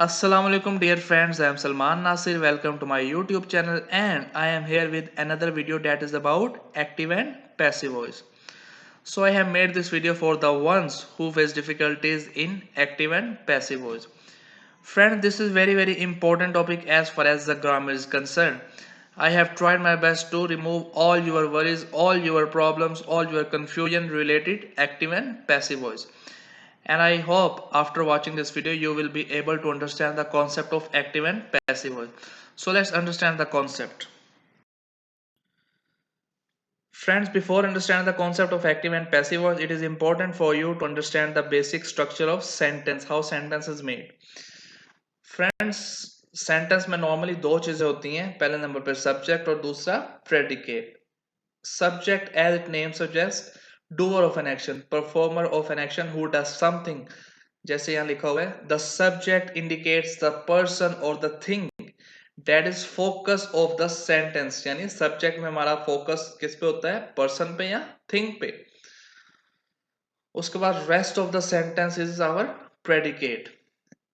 Assalamu alaikum dear friends, I am Salman Nasir. Welcome to my YouTube channel and I am here with another video that is about active and passive voice. So I have made this video for the ones who face difficulties in active and passive voice. Friend, this is very important topic as far as the grammar is concerned. I have tried my best to remove all your worries, all your problems, all your confusion related active and passive voice. And I hope after watching this video you will be able to understand the concept of active and passive voice. So let's understand the concept. Friends, before understanding the concept of active and passive voice, it is important for you to understand the basic structure of sentence, how sentence is made. Friends, sentence में normally दो चीजें होती हैं. पहले number पे subject और दूसरा predicate. Subject as it name suggest, doer of an action, performer of an action who does something. जैसे यहाँ लिखा हुआ है, the subject indicates the person और the thing that is focus of the sentence. यानी subject में हमारा focus किस पे होता है, पर्सन पे या थिंग पे. उसके बाद rest of the sentence is our predicate.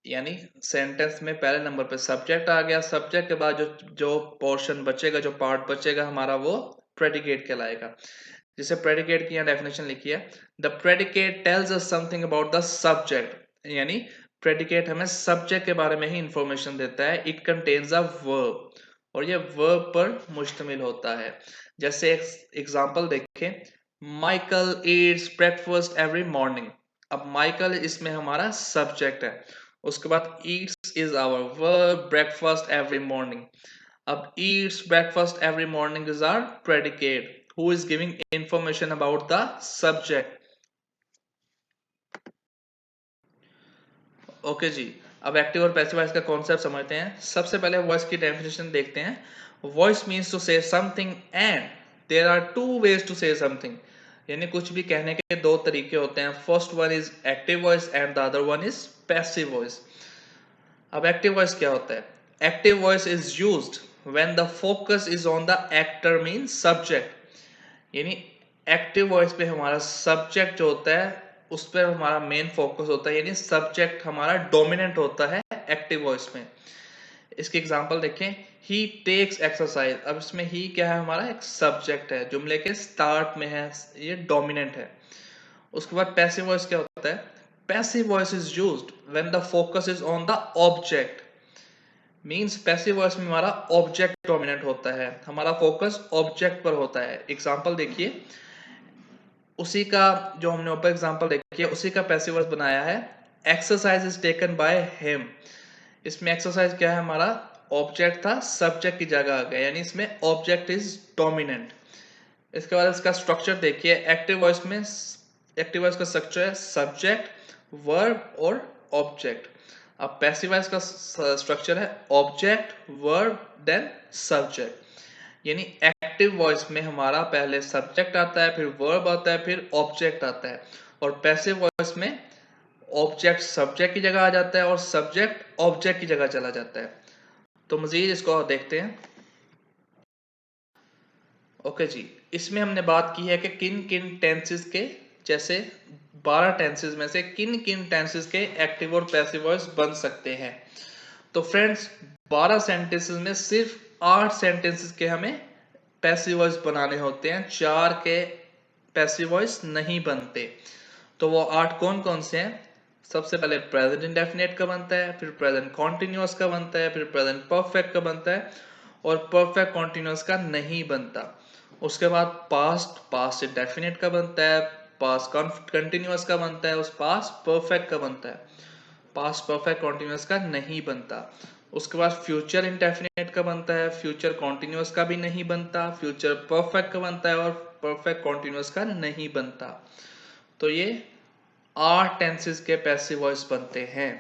यानी सेंटेंस में पहले नंबर पे सब्जेक्ट आ गया, सब्जेक्ट के बाद जो जो पोर्शन बचेगा, जो पार्ट बचेगा हमारा, वो प्रेडिकेट कहलाएगा. जिसे प्रेडिकेट की यहाँ डेफिनेशन लिखी है, the predicate tells us something about the subject. यानी प्रेडिकेट हमें सब्जेक्ट के बारे में ही इंफॉर्मेशन देता है. इट कंटेन्स अ वर्ब और ये वर्ब पर मुश्तमिल होता है. जैसे एग्जांपल देखें, Michael eats breakfast every morning. अब माइकल इसमें हमारा सब्जेक्ट है. उसके बाद eats is our verb, breakfast every morning. अब eats breakfast every morning is our predicate who is giving information about the subject. Okay जी, अब एक्टिव और पैसिव वॉइस का कॉन्सेप्ट समझते हैं. सबसे पहले वॉइस की डेफिनेशन देखते हैं. Voice means to say something and there are two ways to say something. यानी कुछ भी कहने के दो तरीके होते हैं. First one is active voice and the other one is passive voice. अब एक्टिव वॉइस क्या होता है? Active voice is used when the focus is on the actor mean subject. यानी एक्टिव वॉइस पे हमारा सब्जेक्ट जो होता है उस पर हमारा मेन फोकस होता है. यानी सब्जेक्ट हमारा डोमिनेंट होता है एक्टिव वॉइस में. इसकी एग्जांपल देखें, ही टेक्स एक्सरसाइज. अब इसमें ही क्या है, हमारा एक सब्जेक्ट है, जुमले के स्टार्ट में है, ये डोमिनेंट है. उसके बाद पैसिव वॉइस क्या होता है? Passive voice is used when the focus is on the object. Means passive voice में हमारा ऑब्जेक्ट डोमिनेंट होता है, हमारा फोकस ऑब्जेक्ट पर होता है. एग्जांपल देखिए, उसी का जो हमने ऊपर एग्जांपल देखी है उसी का पैसिव वॉइस बनाया है. Exercise is taken by him. इसमें एक्सरसाइज क्या है, हमारा ऑब्जेक्ट था, सब्जेक्ट की जगह आ गया. यानी इसमें ऑब्जेक्ट इज डोमिनेंट. इसके बाद इसका स्ट्रक्चर देखिए. एक्टिव वॉइस में एक्टिव वॉइस का स्ट्रक्चर है सब्जेक्ट, वर्ब और ऑब्जेक्ट. अब पैसिव वॉइस का स्ट्रक्चर है ऑब्जेक्ट, वर्ब, देन सब्जेक्ट. यानी एक्टिव वॉइस में हमारा पहले सब्जेक्ट आता है, फिर वर्ब आता है, फिर ऑब्जेक्ट आता है. और पैसिव वॉइस में ऑब्जेक्ट सब्जेक्ट की जगह आ जाता है और सब्जेक्ट ऑब्जेक्ट की जगह चला जाता है. तो मजीद इसको देखते हैं. ओके जी, इसमें हमने बात की है कि किन किन टेंसेस के, जैसे 12 टेंसेस में से किन किन टेंसेस के एक्टिव और पैसिव वॉइस बन सकते हैं. तो फ्रेंड्स, 12 सेंटेंसेस में सिर्फ 8 सेंटेंसेस के हमें पैसिव वॉइस बनाने होते हैं, 4 के पैसिव वॉइस नहीं बनते. तो वो 8 कौन कौन से हैं? सबसे पहले प्रेजेंट इंडेफिनिट का बनता है, फिर प्रेजेंट कॉन्टिन्यूअस का बनता है, फिर प्रेजेंट परफेक्ट का बनता है और परफेक्ट कॉन्टिन्यूअस का नहीं बनता. उसके बाद पास्ट, पास्ट इंडेफिनिट का बनता है, पास्ट कंटिन्यूअस का बनता है, उस पास्ट परफेक्ट का बनता है, पास्ट परफेक्ट कॉन्टिन्यूअस का नहीं बनता. उसके बाद फ्यूचर इंडेफिनिट का बनता है, फ्यूचर कॉन्टिन्यूअस का भी नहीं बनता, फ्यूचर परफेक्ट का बनता है और परफेक्ट कॉन्टिन्यूअस का नहीं बनता. तो ये 8 टेंसेस के पैसिव वॉइस बनते हैं.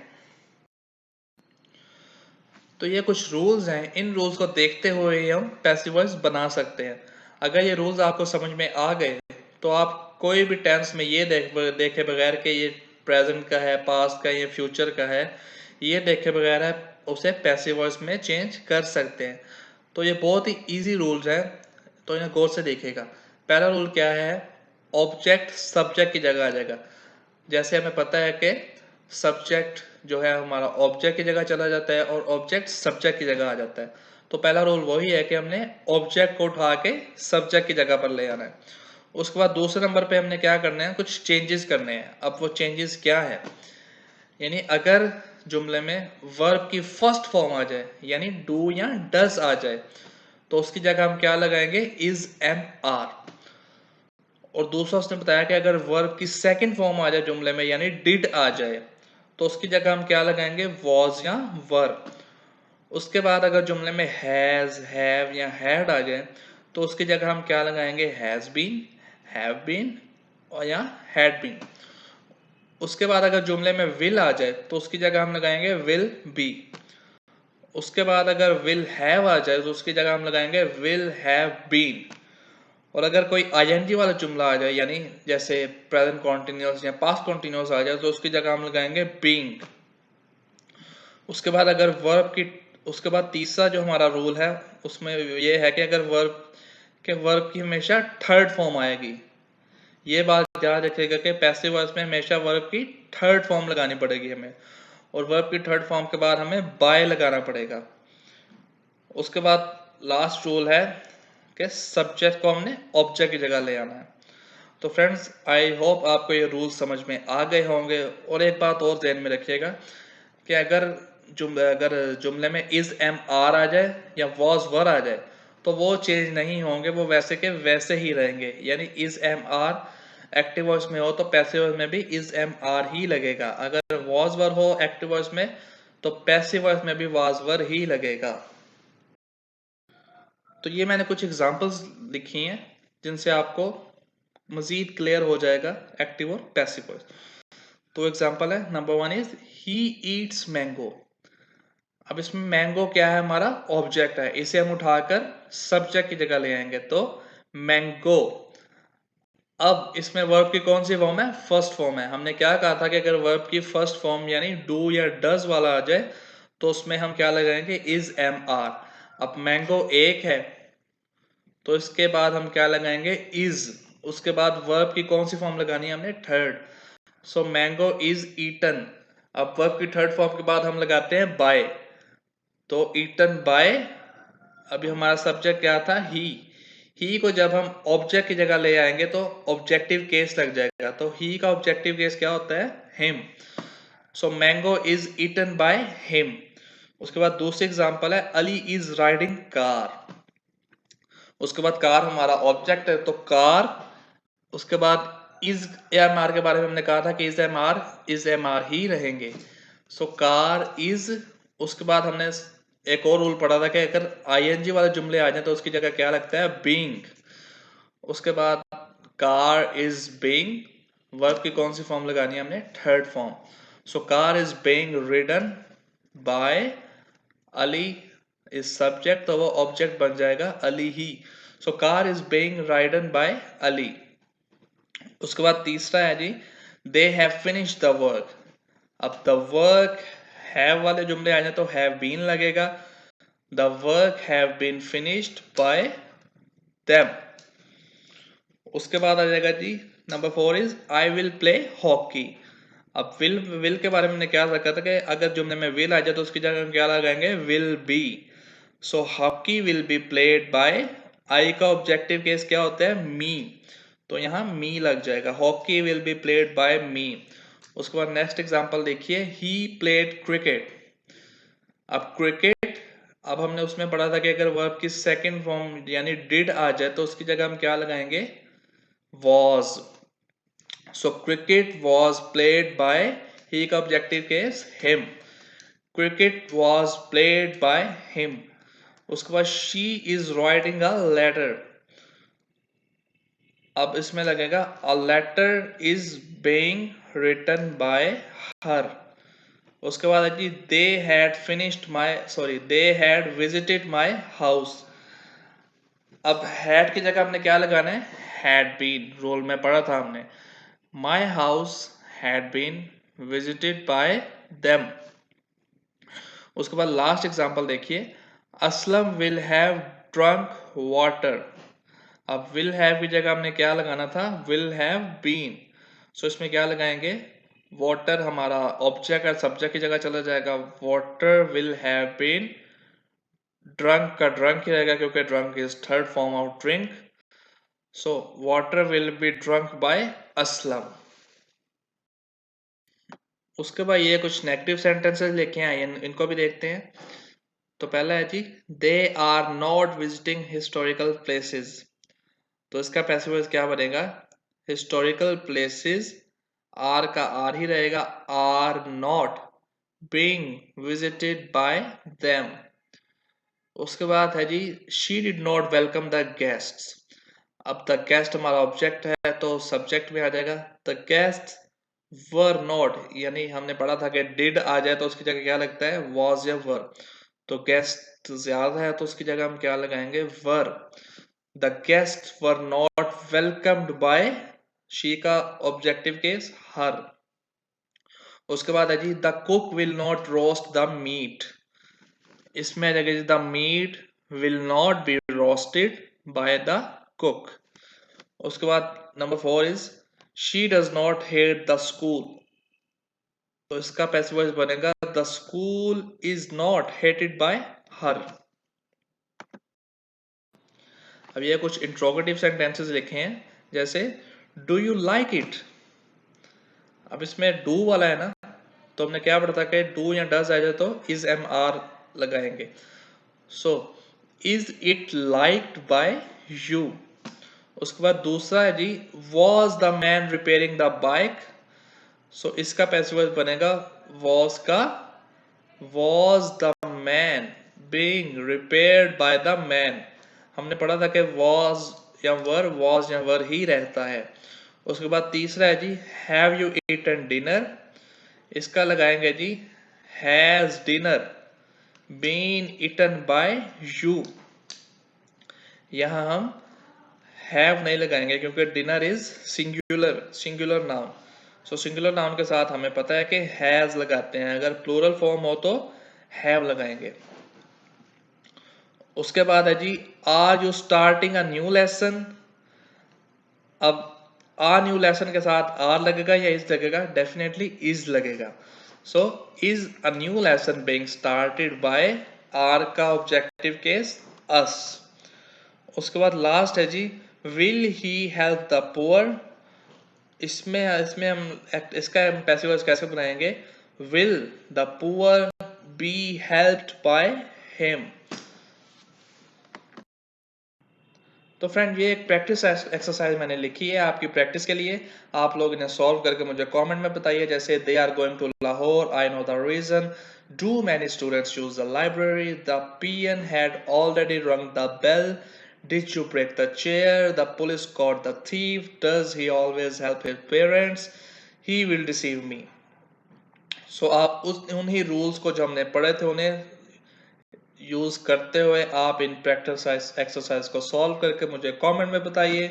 तो ये कुछ रूल्स हैं, इन रूल्स को देखते हुए हम पैसिव वॉइस बना सकते हैं. अगर ये रूल्स आपको समझ में आ गए तो आप कोई भी टेंस में ये देखे बगैर कि ये प्रेजेंट का है, पास्ट का, ये फ्यूचर का है, ये देखे बगैर है उसे पैसिव वॉइस में चेंज कर सकते हैं. तो ये बहुत ही इजी रूल्स हैं, तो इन्हें गौर से देखिएगा. पहला रूल क्या है? ऑब्जेक्ट सब्जेक्ट की जगह आ जाएगा. जैसे हमें पता है कि सब्जेक्ट जो है हमारा ऑब्जेक्ट की जगह चला जाता है और ऑब्जेक्ट सब्जेक्ट की जगह आ जाता है। तो पहला रूल वही है कि हमने ऑब्जेक्ट को उठा के सब्जेक्ट की जगह पर ले आना है। उसके बाद दूसरे नंबर पे हमने क्या करना है, कुछ चेंजेस करने हैं। अब वो चेंजेस क्या है, यानी अगर जुमले में वर्ब की फर्स्ट फॉर्म आ जाए यानी डू या डस आ जाए तो उसकी जगह हम क्या लगाएंगे, इज एम आर। और दूसरा उसने बताया कि अगर वर्ब की सेकंड फॉर्म आ जाए जुमले में यानी डिड आ जाए तो उसकी जगह हम क्या लगाएंगे, वॉज या वर। उसके बाद अगर जुमले में हैज, हैव या हैड आ जाए तो उसकी जगह हम क्या लगाएंगे, हैज बीन, हैव बीन और या हैड बीन। उसके बाद अगर जुमले में विल आ जाए तो उसकी जगह हम लगाएंगे विल बी। उसके बाद अगर विल हैव आ जाए तो उसकी जगह हम लगाएंगे विल हैव बीन। और अगर कोई आईएनजी वाला जुमला आ जाए यानी जैसे प्रेजेंट कॉन्टिन्यूअस या पास्ट कॉन्टिन्यूअस आ जाए तो उसकी जगह हम लगाएंगे बीइंग। उसके बाद अगर वर्ब की, उसके बाद तीसरा जो हमारा रूल है उसमें ये है कि अगर वर्ब की हमेशा थर्ड फॉर्म आएगी। ये बात याद रखिएगा कि पैसिव वॉइस में हमेशा वर्ब की थर्ड फॉर्म लगानी पड़ेगी हमें, और वर्ब की थर्ड फॉर्म के बाद हमें बाय लगाना पड़ेगा। उसके बाद लास्ट रूल है कि सब्जेक्ट को हमने ऑब्जेक्ट की जगह ले आना है। तो फ्रेंड्स आई होप आपको ये रूल समझ में आ गए होंगे। और एक बात और ध्यान में रखिएगा कि अगर जुमले में इज एम आर आ जाए या वॉज वर आ जाए तो वो चेंज नहीं होंगे, वो वैसे के वैसे ही रहेंगे। यानी is am are active voice में हो तो पैसिव वॉइस में भी इज एम आर ही लगेगा। अगर वॉज वर हो एक्टिव वॉइस में तो पैसिव वॉइस में भी वॉज वर ही लगेगा। तो ये मैंने कुछ एग्जांपल्स लिखी हैं जिनसे आपको मजीद क्लियर हो जाएगा एक्टिव और पैसिव वॉइस। तो एग्जांपल है number 1 is he eats mango. अब इसमें मैंगो क्या है, हमारा ऑब्जेक्ट है, इसे हम उठाकर सब्जेक्ट की जगह ले आएंगे तो मैंगो। अब इसमें वर्ब की कौन सी फॉर्म है, फर्स्ट फॉर्म है। हमने क्या कहा था कि अगर वर्ब की फर्स्ट फॉर्म यानी डू या डज वाला आ जाए तो उसमें हम क्या लगाएंगे, इज एम आर। अब मैंगो एक है तो इसके बाद हम क्या लगाएंगे, इज। उसके बाद वर्ब की कौन सी फॉर्म लगानी है हमने, third. So mango is eaten. अब वर्ब की थर्ड फॉर्म के बाद हम लगाते हैं बाय, तो ईटन बाय। अभी हमारा सब्जेक्ट क्या था, ही को जब हम ऑब्जेक्ट की जगह ले आएंगे तो ऑब्जेक्टिव केस लग जाएगा। तो ही का ऑब्जेक्टिव केस क्या होता है, him. So mango is eaten by him. उसके बाद दूसरी एग्जांपल है अली इज राइडिंग कार। उसके बाद कार हमारा ऑब्जेक्ट है तो कार। उसके बाद इज एम आर के बारे में हमने कहा था कि इज एम आर ही रहेंगे। सो कार इज। उसके बाद हमने एक और रूल पढ़ा था कि अगर आईएनजी वाले जुमले आ जाए तो उसकी जगह क्या लगता है, बीइंग। उसके बाद कार इज बीइंग, वर्ब की कौन सी फॉर्म लगानी है हमने, third form. So car is being ridden by Ali is subject तो वो ऑब्जेक्ट बन जाएगा अली ही। So car is being ridden by Ali. उसके बाद तीसरा है जी they have finished the work. अब द वर्क हैव वाले जुमले आ जाए तो हैव बीन लगेगा। The work have been finished by them. उसके बाद आ जाएगा जी number 4 is I will play hockey. अब विल के बारे में हमने क्या रखा था कि अगर जुमले में विल आ जाए तो उसकी जगह हम क्या लगाएंगे, will be. So hockey will be played by, I का ऑब्जेक्टिव केस क्या होता है, मी, तो यहाँ मी लग जाएगा, hockey will be played by me. उसके बाद नेक्स्ट एग्जांपल देखिए ही प्लेड क्रिकेट। अब क्रिकेट, अब हमने उसमें पढ़ा था कि अगर वर्ब की सेकंड फॉर्म यानी डिड आ जाए तो उसकी जगह हम क्या लगाएंगे, was. So cricket was played by, he का objective case him, cricket was played by him. उसके बाद she is writing a letter. अब इसमें लगेगा a letter is being written by her. उसके बाद है जी they had finished my, sorry they had visited my house. अब हैड की जगह हमने क्या लगाना है, हैड बीन, रोल में पढ़ा था हमने, my house had been visited by them. उसके बाद लास्ट एग्जांपल देखिए Aslam will have drunk water. अब विल हैव की जगह हमने क्या लगाना था, विल हैव बीन। सो इसमें क्या लगाएंगे, वाटर हमारा ऑब्जेक्ट और सब्जेक्ट की जगह चला जाएगा। Water will have been drunk का ड्रंक ही रहेगा क्योंकि drunk is third form of drink. So water will be drunk by Aslam. उसके बाद ये कुछ नेगेटिव सेंटेंसेस लिखे हैं, इनको भी देखते हैं। तो पहला है जी, they are not visiting historical places. तो इसका पैसिव वॉइस क्या बनेगा? हिस्टोरिकल प्लेसेस, आर का आर ही रहेगा, are not being visited by them. उसके बाद है जी, she did not welcome the guests. अब द गेस्ट हमारा ऑब्जेक्ट है तो सब्जेक्ट में आ जाएगा। द गेस्ट वर नॉट, यानी हमने पढ़ा था कि डिड आ जाए तो उसकी जगह क्या लगता है? वॉज या वर। तो गेस्ट ज्यादा है तो उसकी जगह हम क्या लगाएंगे? Were. The guest were not welcomed by, she का ऑब्जेक्टिव केस हर। उसके बाद है जी, the cook will not roast the meat. इसमें लगेगी the meat will not be roasted by the cook. उसके बाद number 4 is, she does not hate the school. तो इसका पैसिव वॉइस बनेगा, the school is not hated by her. अब ये कुछ इंट्रोगेटिव सेंटेंसेस लिखे हैं, जैसे डू यू लाइक इट। अब इसमें डू वाला है ना, तो हमने क्या पढ़ा था कि डू या डज आ जाए तो इज एम आर लगाएंगे। So is it liked by you. उसके बाद दूसरा है जी, was the man repairing the bike. So इसका पैसिव वॉइस बनेगा, वॉज का was the man being repaired by the man. हमने पढ़ा था कि वॉज या वर ही रहता है। उसके बाद तीसरा है जी, हैव यू ईटन डिनर। इसका लगाएंगे जी, has dinner been eaten by you. यहां हम हैव नहीं लगाएंगे क्योंकि dinner is singular noun. So singular noun के साथ हमें पता है कि हैज लगाते हैं, अगर प्लूरल फॉर्म हो तो हैव लगाएंगे। उसके बाद है जी, are you starting a new lesson. अब आ न्यू लेसन के साथ आर लगेगा या इज लगेगा? डेफिनेटली इज लगेगा। So is a new lesson being started by, are का ऑब्जेक्टिव केस अस। उसके बाद लास्ट है जी, will he help the poor. इसमें इसमें हम इसका हम पैसिव वॉइस कैसे बनाएंगे? Will the poor be helped by him. तो फ्रेंड, ये एक प्रैक्टिस एक्सरसाइज मैंने लिखी है आपकी प्रैक्टिस के लिए। आप लोग इन्हें सॉल्व करके मुझे कमेंट में बताइए। जैसे they are going to Lahore, I know the reason, do many students use the library, the peon had already rung the bell, did you break the chair, the police caught the thief, does he always help his parents, he will deceive me। सो आप उन्हीं rules को जो हमने पढ़े थे उन्हें use करते हुए आप इन प्रैक्टिस एक्सरसाइज को सॉल्व करके मुझे कमेंट में बताइए।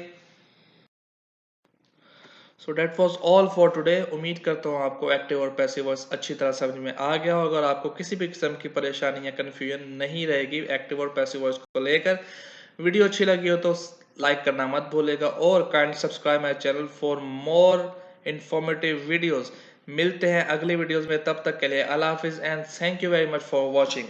So that was all for today. उम्मीद करता हूँ आपको एक्टिव और पैसिव वॉइस अच्छी तरह समझ में आ गया होगा और आपको किसी भी किस्म की परेशानी या कन्फ्यूजन नहीं रहेगी एक्टिव और पैसिव वॉइस को लेकर। वीडियो अच्छी लगी हो तो लाइक करना मत भूलेगा और kind subscribe my channel for more informative videos. मिलते हैं अगली वीडियोस में, तब तक के लिए अल्लाह हाफिज and thank you very much for watching.